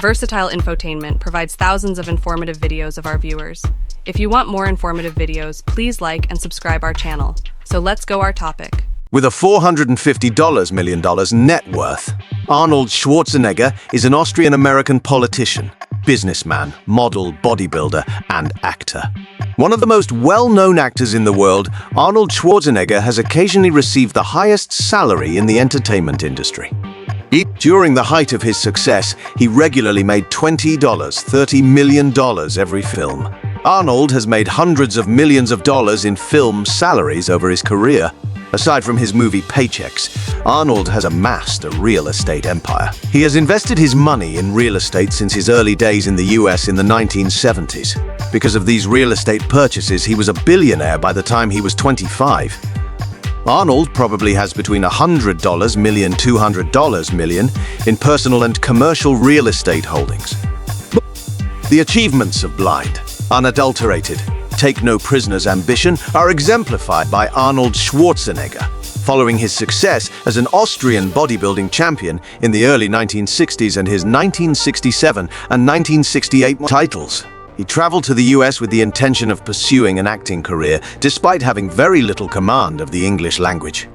Versatile Infotainment provides thousands of informative videos of our viewers. If you want more informative videos, please like and subscribe our channel. So let's go our topic. With a $450 million net worth, Arnold Schwarzenegger is an Austrian-American politician, businessman, model, bodybuilder, and actor. One of the most well-known actors in the world, Arnold Schwarzenegger has occasionally received the highest salary in the entertainment industry. During the height of his success, he regularly made $30 million every film. Arnold has made hundreds of millions of dollars in film salaries over his career. Aside from his movie paychecks, Arnold has amassed a real estate empire. He has invested his money in real estate since his early days in the US in the 1970s. Because of these real estate purchases, he was a billionaire by the time he was 25. Arnold probably has between $100 million, $200 million in personal and commercial real estate holdings. The achievements of blind, unadulterated, take no prisoners ambition are exemplified by Arnold Schwarzenegger, following his success as an Austrian bodybuilding champion in the early 1960s and his 1967 and 1968 titles. He traveled to the US with the intention of pursuing an acting career, despite having very little command of the English language.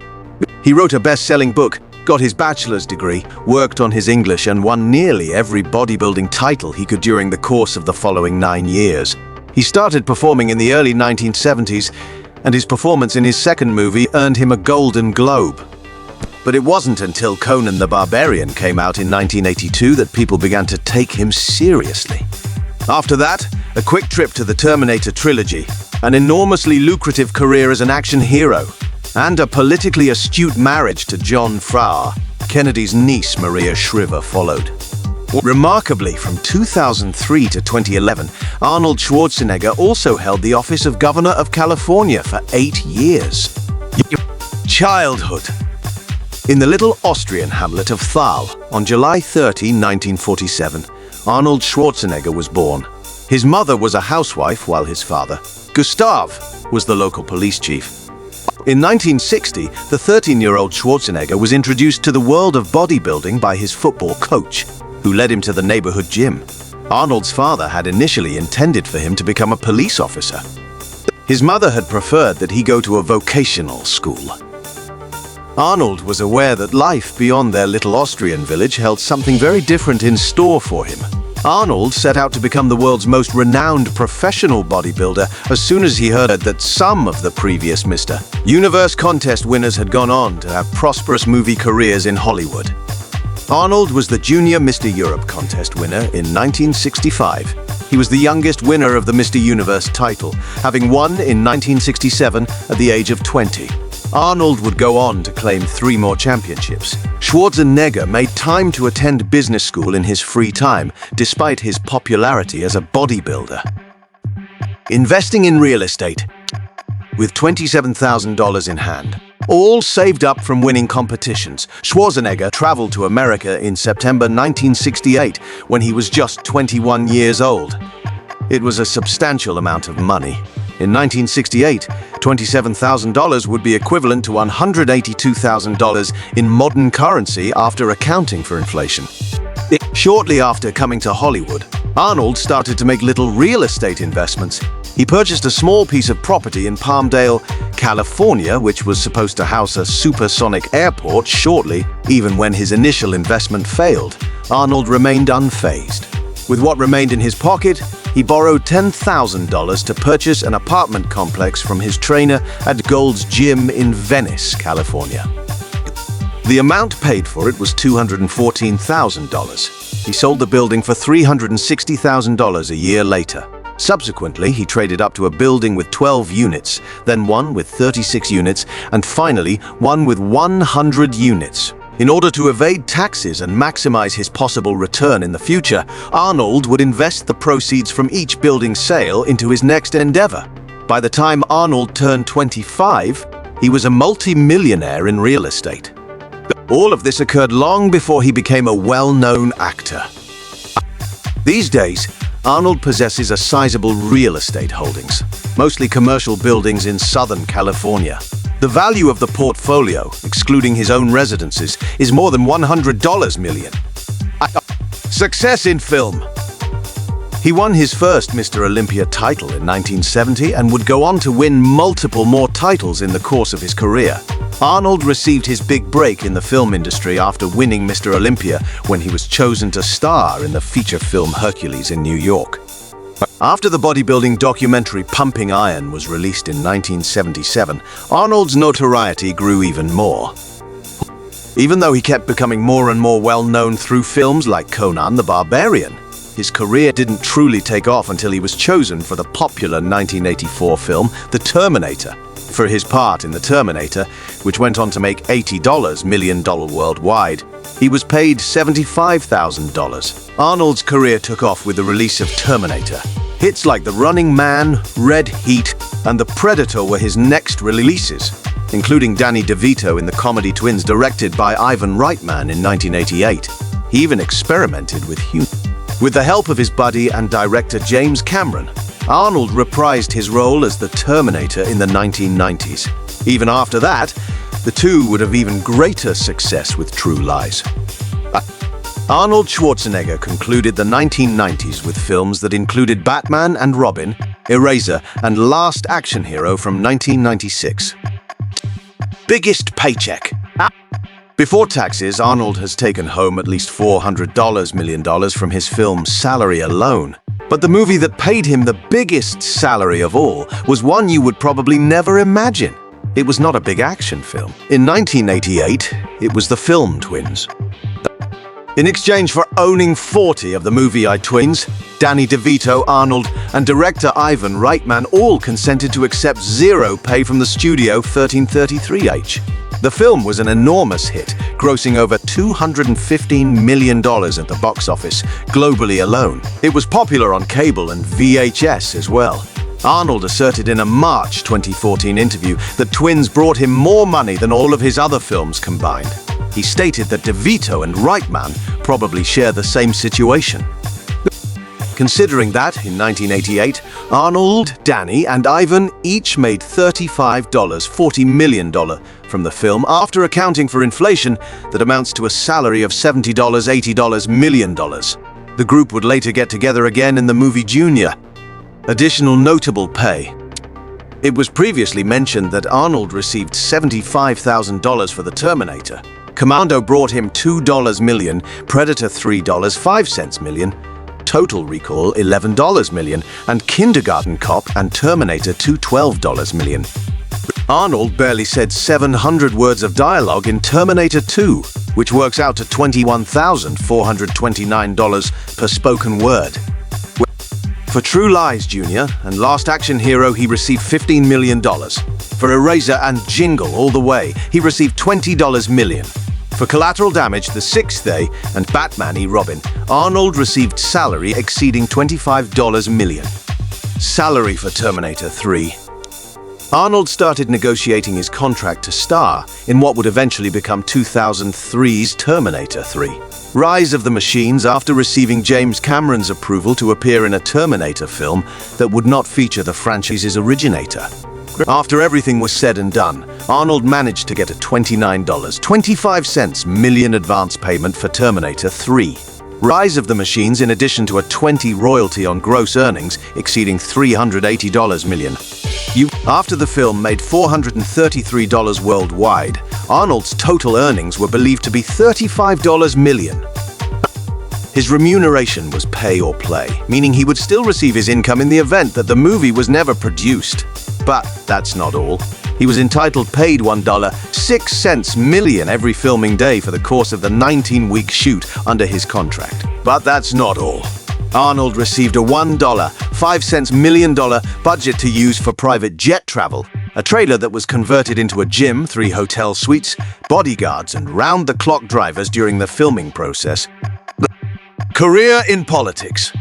He wrote a best-selling book, got his bachelor's degree, worked on his English, and won nearly every bodybuilding title he could during the course of the following 9 years. He started performing in the early 1970s, and his performance in his second movie earned him a Golden Globe. But it wasn't until Conan the Barbarian came out in 1982 that people began to take him seriously. After that, a quick trip to the Terminator trilogy, an enormously lucrative career as an action hero, and a politically astute marriage to John Farr, Kennedy's niece Maria Shriver, followed. Remarkably, from 2003 to 2011, Arnold Schwarzenegger also held the office of Governor of California for 8 years. Childhood. In the little Austrian hamlet of Thal, on July 30, 1947, Arnold Schwarzenegger was born. His mother was a housewife, while his father, Gustav, was the local police chief. In 1960, the 13-year-old Schwarzenegger was introduced to the world of bodybuilding by his football coach, who led him to the neighborhood gym. Arnold's father had initially intended for him to become a police officer. His mother had preferred that he go to a vocational school. Arnold was aware that life beyond their little Austrian village held something very different in store for him. Arnold set out to become the world's most renowned professional bodybuilder as soon as he heard that some of the previous Mr. Universe contest winners had gone on to have prosperous movie careers in Hollywood. Arnold was the junior Mr. Europe contest winner in 1965. He was the youngest winner of the Mr. Universe title, having won in 1967 at the age of 20. Arnold would go on to claim 3 more championships. Schwarzenegger made time to attend business school in his free time, despite his popularity as a bodybuilder. Investing in real estate. With $27,000 in hand, all saved up from winning competitions, Schwarzenegger traveled to America in September 1968 when he was just 21 years old. It was a substantial amount of money. In 1968, $27,000 would be equivalent to $182,000 in modern currency after accounting for inflation. Shortly after coming to Hollywood, Arnold started to make little real estate investments. He purchased a small piece of property in Palmdale, California, which was supposed to house a supersonic airport shortly. Even when his initial investment failed, Arnold remained unfazed. With what remained in his pocket, he borrowed $10,000 to purchase an apartment complex from his trainer at Gold's Gym in Venice, California. The amount paid for it was $214,000. He sold the building for $360,000 a year later. Subsequently, he traded up to a building with 12 units, then one with 36 units, and finally, one with 100 units. In order to evade taxes and maximize his possible return in the future, Arnold would invest the proceeds from each building sale into his next endeavor. By the time Arnold turned 25, he was a multi-millionaire in real estate. All of this occurred long before he became a well-known actor. These days, Arnold possesses a sizable real estate holdings, mostly commercial buildings in Southern California. The value of the portfolio, excluding his own residences, is more than $100 million. Success in film. He won his first Mr. Olympia title in 1970 and would go on to win multiple more titles in the course of his career. Arnold received his big break in the film industry after winning Mr. Olympia when he was chosen to star in the feature film Hercules in New York. After the bodybuilding documentary Pumping Iron was released in 1977, Arnold's notoriety grew even more. Even though he kept becoming more and more well-known through films like Conan the Barbarian, his career didn't truly take off until he was chosen for the popular 1984 film The Terminator. For his part in The Terminator, which went on to make $80 million worldwide, he was paid $75,000. Arnold's career took off with the release of Terminator. Hits like The Running Man, Red Heat, and The Predator were his next releases, including Danny DeVito in the comedy Twins directed by Ivan Reitman in 1988. He even experimented with humor. With the help of his buddy and director James Cameron, Arnold reprised his role as the Terminator in the 1990s. Even after that, the two would have even greater success with True Lies. Arnold Schwarzenegger concluded the 1990s with films that included Batman and Robin, Eraser, and Last Action Hero from 1996. Biggest paycheck. Before taxes, Arnold has taken home at least $400 million from his film salary alone. But the movie that paid him the biggest salary of all was one you would probably never imagine. It was not a big action film. In 1988, it was the film Twins. In exchange for owning 40 of the movie Twins, Danny DeVito, Arnold, and director Ivan Reitman all consented to accept zero pay from the studio 1333H. The film was an enormous hit, grossing over $215 million at the box office, globally alone. It was popular on cable and VHS as well. Arnold asserted in a March 2014 interview that Twins brought him more money than all of his other films combined. He stated that DeVito and Reitman probably share the same situation. Considering that, in 1988, Arnold, Danny, and Ivan each made $40 million from the film after accounting for inflation that amounts to a salary of $80 million. The group would later get together again in the movie Junior. Additional notable pay. It was previously mentioned that Arnold received $75,000 for The Terminator. Commando brought him $2 million, Predator $3.05 million, Total Recall $11 million, and Kindergarten Cop and Terminator $12 million. Arnold barely said 700 words of dialogue in Terminator 2, which works out to $21,429 per spoken word. For True Lies Jr. and Last Action Hero, he received $15 million. For Eraser and Jingle All the Way, he received $20 million. For Collateral Damage, The Sixth Day, and Batman v Robin, Arnold received salary exceeding $25 million. Salary for Terminator 3. Arnold started negotiating his contract to star in what would eventually become 2003's Terminator 3. Rise of the Machines after receiving James Cameron's approval to appear in a Terminator film that would not feature the franchise's originator. After everything was said and done, Arnold managed to get a $29.25 million advance payment for Terminator 3. Rise of the Machines, in addition to a 20% royalty on gross earnings exceeding $380 million. After the film made $433 worldwide, Arnold's total earnings were believed to be $35 million. His remuneration was pay or play, meaning he would still receive his income in the event that the movie was never produced. But that's not all. He was paid $1.06 million every filming day for the course of the 19-week shoot under his contract. But that's not all. Arnold received a $1.05 million budget to use for private jet travel, a trailer that was converted into a gym, 3 hotel suites, bodyguards, and round-the-clock drivers during the filming process. Career in politics.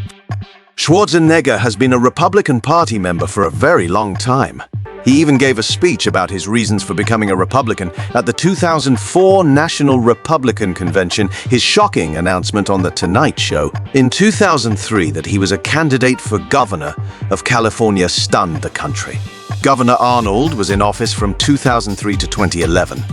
Schwarzenegger has been a Republican Party member for a very long time. He even gave a speech about his reasons for becoming a Republican at the 2004 National Republican Convention, his shocking announcement on The Tonight Show in 2003 that he was a candidate for governor of California stunned the country. Governor Arnold was in office from 2003 to 2011.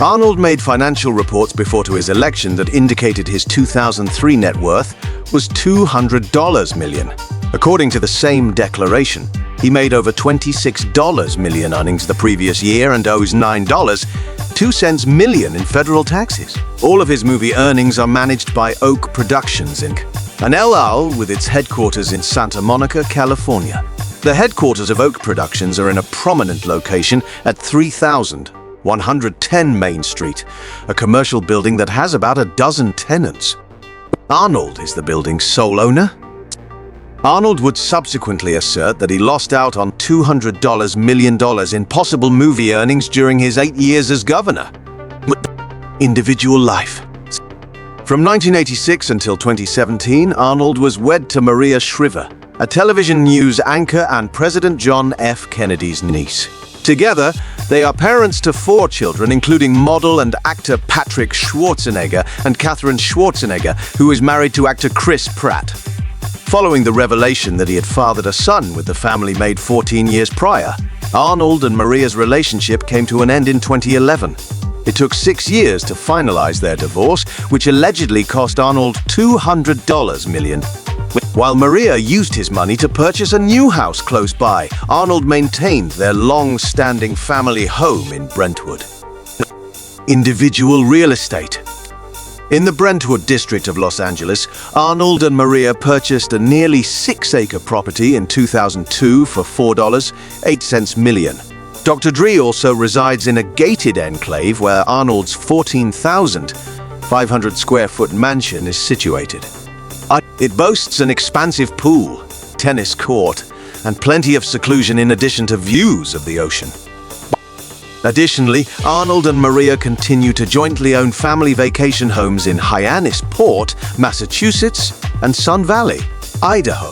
Arnold made financial reports before to his election that indicated his 2003 net worth was $200 million. According to the same declaration, he made over $26 million earnings the previous year and owes $9.02 million in federal taxes. All of his movie earnings are managed by Oak Productions, Inc., an LL with its headquarters in Santa Monica, California. The headquarters of Oak Productions are in a prominent location at 3110 Main Street, a commercial building that has about a dozen tenants. Arnold is the building's sole owner. Arnold would subsequently assert that he lost out on $200 million in possible movie earnings during his 8 years as governor. Individual life. From 1986 until 2017, Arnold was wed to Maria Shriver, a television news anchor and President John F. Kennedy's niece. Together, they are parents to 4 children, including model and actor Patrick Schwarzenegger and Catherine Schwarzenegger, who is married to actor Chris Pratt. Following the revelation that he had fathered a son with the family made 14 years prior, Arnold and Maria's relationship came to an end in 2011. It took 6 years to finalize their divorce, which allegedly cost Arnold $200 million. While Maria used his money to purchase a new house close by, Arnold maintained their long-standing family home in Brentwood. Individual real estate. In the Brentwood district of Los Angeles, Arnold and Maria purchased a nearly 6-acre property in 2002 for $4.08 million. Dr. Dre also resides in a gated enclave where Arnold's 14,500 square foot mansion is situated. It boasts an expansive pool, tennis court, and plenty of seclusion in addition to views of the ocean. Additionally, Arnold and Maria continue to jointly own family vacation homes in Hyannis Port, Massachusetts, and Sun Valley, Idaho.